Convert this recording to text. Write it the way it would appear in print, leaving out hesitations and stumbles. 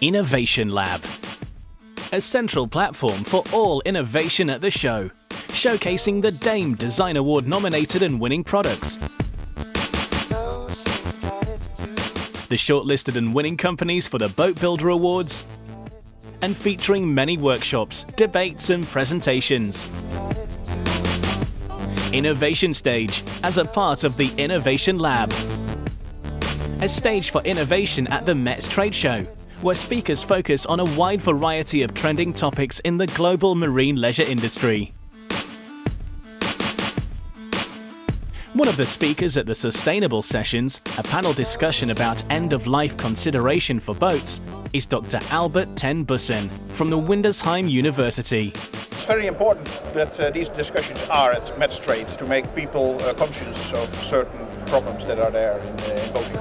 InnovationLAB, a central platform for all innovation at the show, showcasing the Dame Design Award nominated and winning products, the shortlisted and winning companies for the Boat Builder Awards, and featuring many workshops, debates and presentations. Innovation Stage as a part of the InnovationLAB, a stage for innovation at the Metstrade show, where speakers focus on a wide variety of trending topics in the global marine leisure industry. One of the speakers at the Sustainable Sessions, a panel discussion about end-of-life consideration for boats, is Dr. Albert ten Bussen from the Windesheim University. It's very important that these discussions are at Metstrade to make people conscious of certain problems that are there in boating.